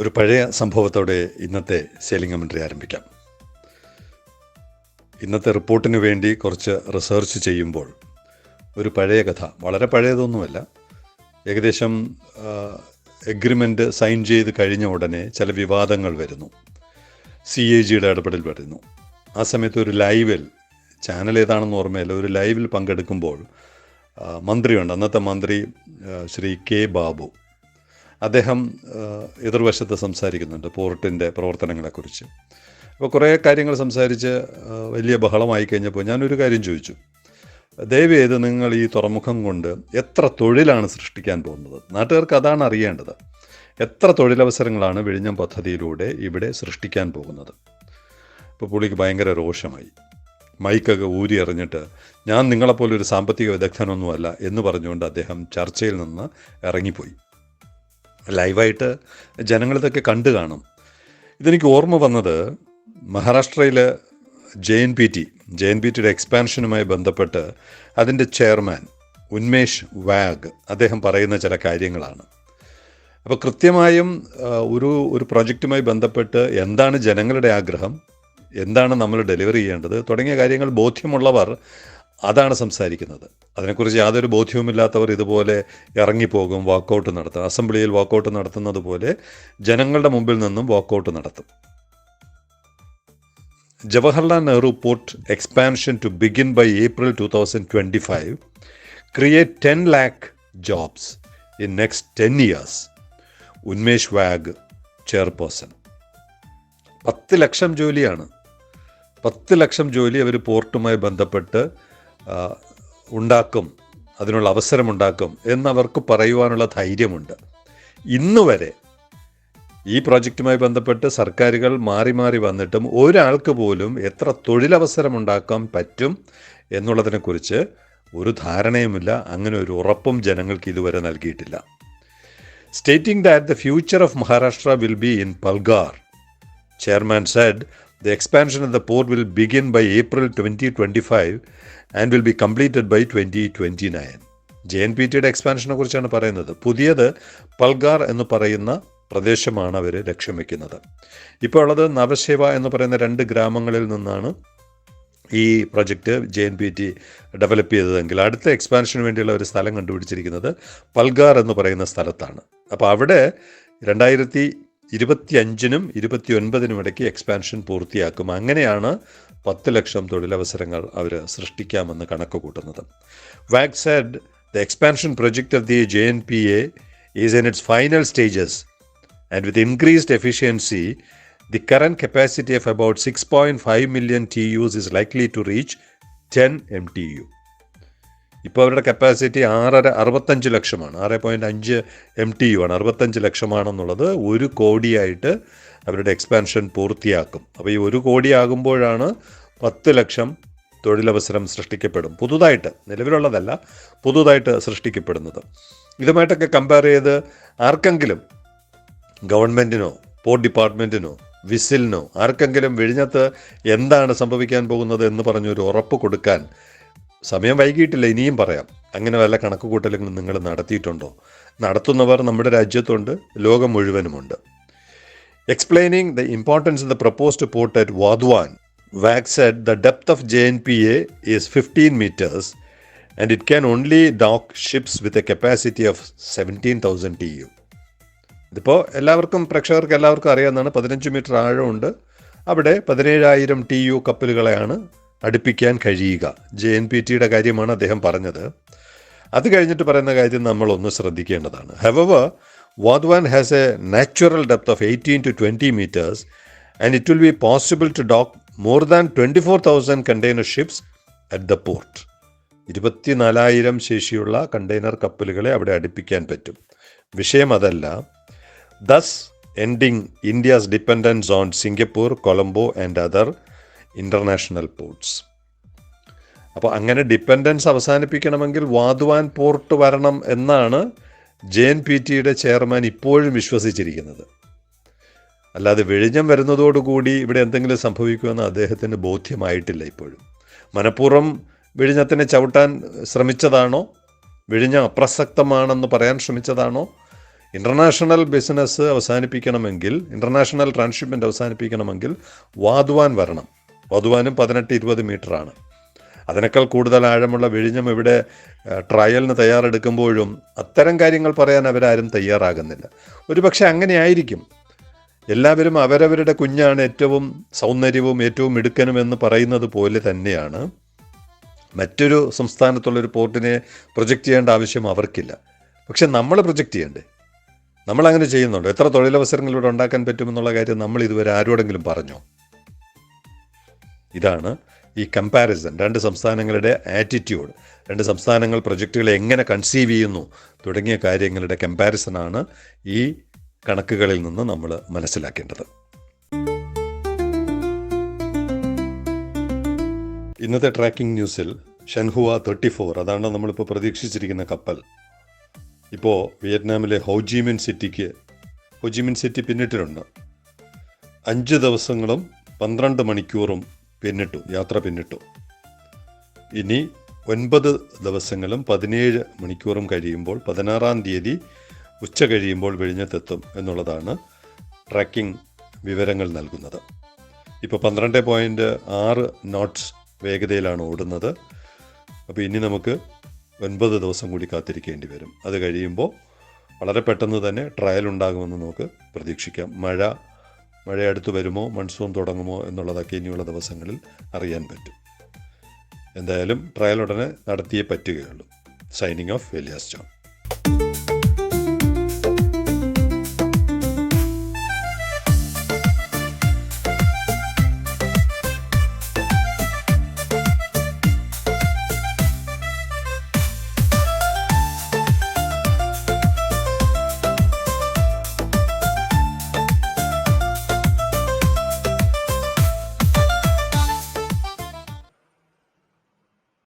ഒരു പഴയ സംഭവത്തോടെ ഇന്നത്തെ സെയിലിംഗ് കമൻട്രി ആരംഭിക്കാം. ഇന്നത്തെ റിപ്പോർട്ടിന് വേണ്ടി കുറച്ച് റിസർച്ച് ചെയ്യുമ്പോൾ ഒരു പഴയ കഥ, വളരെ പഴയതൊന്നുമല്ല, ഏകദേശം എഗ്രിമെൻ്റ് സൈൻ ചെയ്ത് കഴിഞ്ഞ ഉടനെ ചില വിവാദങ്ങൾ വരുന്നു. CAGയുടെ ഇടപെടൽ വരുന്നു. ആ സമയത്ത് ഒരു ലൈവിൽ, ചാനൽ ഏതാണെന്ന് ഓർമ്മയില്ല, ഒരു ലൈവിൽ പങ്കെടുക്കുമ്പോൾ മന്ത്രിയുണ്ട്, അന്നത്തെ മന്ത്രി ശ്രീ K. ബാബു. അദ്ദേഹം എതിർവശത്ത് സംസാരിക്കുന്നുണ്ട് പോർട്ടിൻ്റെ പ്രവർത്തനങ്ങളെക്കുറിച്ച്. അപ്പോൾ കുറേ കാര്യങ്ങൾ സംസാരിച്ച് വലിയ ബഹളമായി കഴിഞ്ഞപ്പോൾ ഞാനൊരു കാര്യം ചോദിച്ചു. ദയവ് ചെയ്ത് നിങ്ങൾ ഈ തുറമുഖം കൊണ്ട് എത്ര തൊഴിലാണ് സൃഷ്ടിക്കാൻ പോകുന്നത്? നാട്ടുകാർക്ക് അതാണ് അറിയേണ്ടത്. എത്ര തൊഴിലവസരങ്ങളാണ് വിഴിഞ്ഞം പദ്ധതിയിലൂടെ ഇവിടെ സൃഷ്ടിക്കാൻ പോകുന്നത്? ഇപ്പോൾ പുള്ളിക്ക് ഭയങ്കര രോഷമായി. മൈക്കൊക്കെ ഊരി എറിഞ്ഞിട്ട് ഞാൻ നിങ്ങളെപ്പോലെ ഒരു സാമ്പത്തിക വിദഗ്ധനൊന്നുമല്ല എന്ന് പറഞ്ഞുകൊണ്ട് അദ്ദേഹം ചർച്ചയിൽ നിന്ന് ഇറങ്ങിപ്പോയി. ലൈവായിട്ട് ജനങ്ങളിതൊക്കെ കണ്ടു കാണും. ഇതെനിക്ക് ഓർമ്മ വന്നത് മഹാരാഷ്ട്രയിൽ JNPTയുടെ എക്സ്പാൻഷനുമായി ബന്ധപ്പെട്ട് അതിൻ്റെ ചെയർമാൻ ഉന്മേഷ് വാഗ് അദ്ദേഹം പറയുന്ന ചില കാര്യങ്ങളാണ്. അപ്പോൾ കൃത്യമായും ഒരു പ്രോജക്റ്റുമായി ബന്ധപ്പെട്ട് എന്താണ് ജനങ്ങളുടെ ആഗ്രഹം, എന്താണ് നമ്മൾ ഡെലിവറി ചെയ്യേണ്ടത് തുടങ്ങിയ കാര്യങ്ങൾ ബോധ്യമുള്ളവർ അതാണ് സംസാരിക്കുന്നത്. അതിനെക്കുറിച്ച് യാതൊരു ബോധ്യവുമില്ലാത്തവർ ഇതുപോലെ ഇറങ്ങിപ്പോകും, വാക്കൗട്ട് നടത്തും. അസംബ്ലിയിൽ വാക്കൗട്ട് നടത്തുന്നത് പോലെ ജനങ്ങളുടെ മുമ്പിൽ നിന്നും വാക്കൗട്ട് നടത്തും. Jawaharlal Nehru port expansion to begin by April 2025 create 10 lakh jobs in next 10 years. Unmesh Wagh, chairperson. 10 ലക്ഷം ജോലിയാണ്. 10 ലക്ഷം ജോലി അവർ പോർട്ടുമായി ബന്ധപ്പെട്ട് ഉണ്ടാക്കും, അതിനുള്ള അവസരമുണ്ടാക്കും എന്നവർക്ക് പറയുവാനുള്ള ധൈര്യമുണ്ട്. ഇന്ന് വരെ ഈ പ്രോജക്റ്റുമായി ബന്ധപ്പെട്ട് സർക്കാരുകൾ മാറി മാറി വന്നിട്ടും ഒരാൾക്ക് പോലും എത്ര തൊഴിലവസരമുണ്ടാക്കാൻ പറ്റും എന്നുള്ളതിനെക്കുറിച്ച് ഒരു ധാരണയുമില്ല. അങ്ങനെ ഒരു ഉറപ്പും ജനങ്ങൾക്ക് ഇതുവരെ നൽകിയിട്ടില്ല. Stating that the future of Maharashtra will be in Palghar, chairman said the expansion of the port will begin by April 2025 and will be completed by 2029. JNPTയുടെ എക്സ്പാൻഷനെ കുറിച്ചാണ് പറയുന്നത്. പുതിയത് പൽഗാർ എന്ന് പറയുന്ന പ്രദേശമാണ് അവർ ലക്ഷ്യം വയ്ക്കുന്നത്. ഇപ്പോൾ ഉള്ളത് നവശേവ എന്ന് പറയുന്ന 2 ഗ്രാമങ്ങളിൽ നിന്നാണ് ഈ പ്രൊജക്റ്റ് JNPT ഡെവലപ്പ് ചെയ്തതെങ്കിൽ അടുത്ത എക്സ്പാൻഷന് വേണ്ടിയുള്ള ഒരു സ്ഥലം കണ്ടുപിടിച്ചിരിക്കുന്നത് പൽഗാർ എന്ന് പറയുന്ന സ്ഥലത്താണ്. അപ്പോൾ അവിടെ 2025നും 2029നും ഇടയ്ക്ക് എക്സ്പാൻഷൻ പൂർത്തിയാക്കും. അങ്ങനെയാണ് 10 ലക്ഷം തൊഴിലവസരങ്ങൾ അവർ സൃഷ്ടിക്കാമെന്ന് കണക്ക് കൂട്ടുന്നത്. Wagh said the expansion project of the JNPA is in its final stages and with increased efficiency the current capacity of about 6.5 million TEUs is likely to reach 10 MTU. ഇപ്പോൾ അവരുടെ കപ്പാസിറ്റി 65 ലക്ഷമാണ്, 6.5 MTU ആണ്, 65 ലക്ഷമാണെന്നുള്ളത്. 1 കോടിയായിട്ട് അവരുടെ എക്സ്പാൻഷൻ പൂർത്തിയാക്കും. അപ്പോൾ ഈ 1 കോടി ആകുമ്പോഴാണ് 10 ലക്ഷം തൊഴിലവസരം സൃഷ്ടിക്കപ്പെടും. പുതുതായിട്ട്, നിലവിലുള്ളതല്ല, പുതുതായിട്ട് സൃഷ്ടിക്കപ്പെടുന്നത്. ഇതുമായിട്ടൊക്കെ കമ്പയർ ചെയ്ത് ആർക്കെങ്കിലും, ഗവൺമെൻറ്റിനോ പോർട്ട് ഡിപ്പാർട്ട്മെൻറ്റിനോ വിസിലിനോ ആർക്കെങ്കിലും വിഴിഞ്ഞത്ത് എന്താണ് സംഭവിക്കാൻ പോകുന്നത് എന്ന് പറഞ്ഞൊരു ഉറപ്പ് കൊടുക്കാൻ സമയം വൈകിട്ടില്ല. ഇനിയും പറയാം. അങ്ങനെ വല്ല കണക്കുകൂട്ടലുകളും നിങ്ങൾ നടത്തിയിട്ടുണ്ടോ? നടത്തുന്നവർ നമ്മുടെ രാജ്യത്തുണ്ട്, ലോകം മുഴുവനുമുണ്ട്. Explaining the importance of the proposed port at Vadhavan, Wagh said the depth of JNPA is 15 meters and it can only dock ships with a capacity of 17,000 TEU. ഇതിപ്പോൾ പ്രേക്ഷകർക്ക് എല്ലാവർക്കും അറിയാവുന്നതാണ്. 15 മീറ്റർ ആഴമുണ്ട്. അവിടെ 17,000 TEU കപ്പലുകളെയാണ് അടുപ്പിക്കാൻ കഴിയുക. JNPTയുടെ കാര്യമാണ് അദ്ദേഹം പറഞ്ഞത്. അത് കഴിഞ്ഞിട്ട് പറയുന്ന കാര്യം നമ്മളൊന്ന് ശ്രദ്ധിക്കേണ്ടതാണ്. However, Vadhavan has a natural depth of 18 to 20 meters and it will be possible to dock more than 24,000 container ships at the port. 24,000 ശേഷിയുള്ള കണ്ടെയ്നർ കപ്പലുകളെ അവിടെ അടുപ്പിക്കാൻ പറ്റും. വിഷയം അതല്ല. Thus ending India's dependence on Singapore, Colombo and other international ports. അപ്പോൾ അങ്ങനെ dependence അവസാനിപ്പിക്കണമെങ്കിൽ Wadhwan port വരണം എന്നാണ് JNPTയുടെ ചെയർമാൻ ഇപ്പോഴും വിശ്വസിച്ചിരിക്കുന്നത്. അല്ലാതെ വിഴിഞ്ഞം വരുന്നതോടുകൂടി ഇവിടെ എന്തെങ്കിലും സംഭവിക്കുമെന്ന് അദ്ദേഹത്തിന് ബോധ്യമായിട്ടില്ല ഇപ്പോഴും. മനഃപൂർവ്വം വിഴിഞ്ഞത്തിനെ ചവിട്ടാൻ ശ്രമിച്ചതാണോ? വിഴിഞ്ഞം അപ്രസക്തമാണെന്ന് പറയാൻ ശ്രമിച്ചതാണോ ഇൻ്റർനാഷണൽ ബിസിനസ് അവസാനിപ്പിക്കണമെങ്കിൽ, ഇൻ്റർനാഷണൽ ട്രാൻസ്ഷിപ്മെൻറ്റ് അവസാനിപ്പിക്കണമെങ്കിൽ വാതുവാൻ വരണം. വാതുവാനും 18-20 മീറ്ററാണ്. അതിനേക്കാൾ കൂടുതൽ ആഴമുള്ള വിഴിഞ്ഞം ഇവിടെ ട്രയലിന് തയ്യാറെടുക്കുമ്പോഴും അത്തരം കാര്യങ്ങൾ പറയാൻ അവരാരും തയ്യാറാകുന്നില്ല. ഒരുപക്ഷെ അങ്ങനെ ആയിരിക്കും. എല്ലാവരും അവരവരുടെ കുഞ്ഞാണ് ഏറ്റവും സൗന്ദര്യവും ഏറ്റവും മിടുക്കനുമെന്ന് പറയുന്നത് പോലെ തന്നെയാണ് മറ്റൊരു സംസ്ഥാനത്തുള്ളൊരു പോർട്ടിനെ പ്രൊജക്റ്റ് ചെയ്യേണ്ട ആവശ്യം അവർക്കില്ല. പക്ഷെ നമ്മൾ പ്രൊജക്റ്റ് ചെയ്യണ്ടേ? നമ്മളങ്ങനെ ചെയ്യുന്നുണ്ടോ? എത്ര തൊഴിലവസരങ്ങൾ ഇവിടെ ഉണ്ടാക്കാൻ പറ്റുമെന്നുള്ള കാര്യം നമ്മൾ ഇതുവരെ ആരോടെങ്കിലും പറഞ്ഞോ? ഇതാണ് ഈ കമ്പാരിസൺ, രണ്ട് സംസ്ഥാനങ്ങളുടെ ആറ്റിറ്റ്യൂഡ്, രണ്ട് സംസ്ഥാനങ്ങൾ പ്രൊജക്റ്റുകളെ എങ്ങനെ കൺസീവ് ചെയ്യുന്നു തുടങ്ങിയ കാര്യങ്ങളുടെ കമ്പാരിസണാണ് ഈ കണക്കുകളിൽ നിന്ന് നമ്മൾ മനസ്സിലാക്കേണ്ടത്. ഇന്നത്തെ ട്രാക്കിംഗ് ന്യൂസിൽ ഷൻഹുവ 34, അതാണ് നമ്മളിപ്പോൾ പ്രതീക്ഷിച്ചിരിക്കുന്ന കപ്പൽ, ഇപ്പോൾ വിയറ്റ്നാമിലെ ഹോജിമിൻ സിറ്റി പിന്നിട്ടിട്ടുണ്ട്. 5 ദിവസങ്ങളും 12 മണിക്കൂറും യാത്ര പിന്നിട്ടു. ഇനി 9 ദിവസങ്ങളും 17 മണിക്കൂറും കഴിയുമ്പോൾ 16-ാം തീയതി ഉച്ച കഴിയുമ്പോൾ വിഴിഞ്ഞത്തെത്തും എന്നുള്ളതാണ് ട്രാക്കിംഗ് വിവരങ്ങൾ നൽകുന്നത്. ഇപ്പോൾ 12.6 നോട്ട്സ് വേഗതയിലാണ് ഓടുന്നത്. അപ്പോൾ ഇനി നമുക്ക് 9 ദിവസം കൂടി കാത്തിരിക്കേണ്ടി വരും. അത് കഴിയുമ്പോൾ വളരെ പെട്ടെന്ന് തന്നെ ട്രയൽ ഉണ്ടാകുമെന്ന് നമുക്ക് പ്രതീക്ഷിക്കാം. മഴ അടുത്ത് വരുമോ, മൺസൂൺ തുടങ്ങുമോ എന്നുള്ളതൊക്കെ ഇനിയുള്ള ദിവസങ്ങളിൽ അറിയാൻ പറ്റും. എന്തായാലും ട്രയൽ ഉടനെ നടത്തിയേ പറ്റുകയുള്ളൂ. Signing off, Elias John.